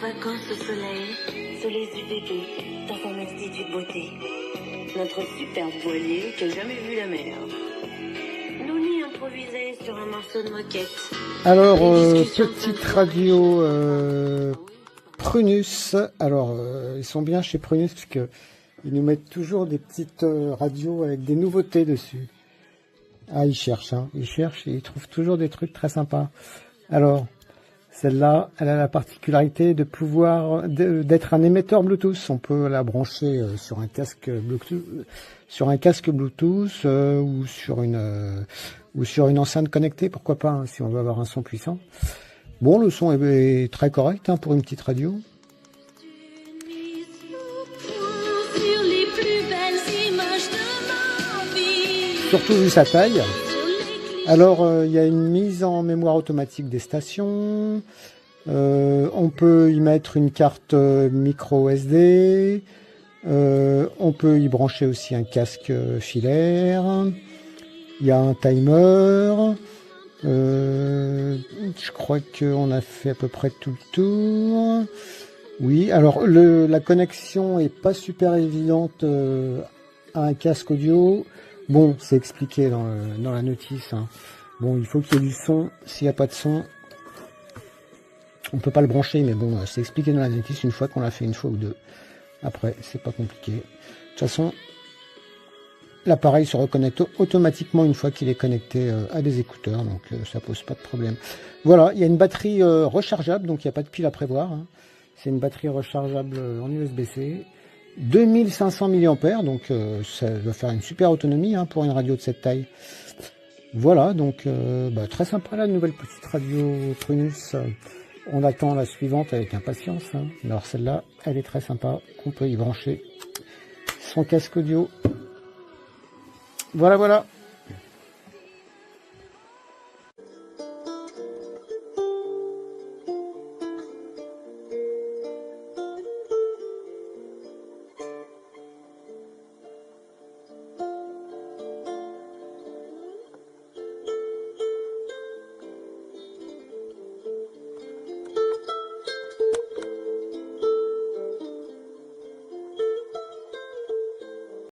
vacances au soleil, sous les yeux bébés, dans un institut de beauté. Notre superbe voilier qui a jamais vu la mer. Nous y improvisait sur un morceau de moquette. Alors, petite radio Prunus. Alors, ils sont bien chez Prunus parce que ils nous mettent toujours des petites radios avec des nouveautés dessus. Ah, ils cherchent, hein. Ils cherchent et ils trouvent toujours des trucs très sympas. Alors, celle-là, elle a la particularité de pouvoir d'être un émetteur Bluetooth. On peut la brancher sur un casque Bluetooth, ou sur une enceinte connectée, pourquoi pas, hein, si on veut avoir un son puissant. Bon, le son est très correct, hein, pour une petite radio. Surtout vu sa taille. Alors, il y a une mise en mémoire automatique des stations. On peut y mettre une carte micro SD. On peut y brancher aussi un casque filaire. Il y a un timer. Je crois qu'on a fait à peu près tout le tour. Oui, alors la connexion est pas super évidente à un casque audio. Bon, c'est expliqué dans la notice, hein. Bon, il faut qu'il y ait du son. S'il n'y a pas de son, on peut pas le brancher, mais bon, c'est expliqué dans la notice une fois qu'on l'a fait une fois ou deux. Après, c'est pas compliqué. De toute façon, l'appareil se reconnecte automatiquement une fois qu'il est connecté à des écouteurs, donc ça pose pas de problème. Voilà, il y a une batterie rechargeable, donc il n'y a pas de pile à prévoir, hein. C'est une batterie rechargeable en USB-C. 2500 mAh, donc ça doit faire une super autonomie, hein, pour une radio de cette taille. Voilà, donc très sympa la nouvelle petite radio Prunus. On attend la suivante avec impatience, hein. Alors celle-là, elle est très sympa. On peut y brancher son casque audio. Voilà, voilà.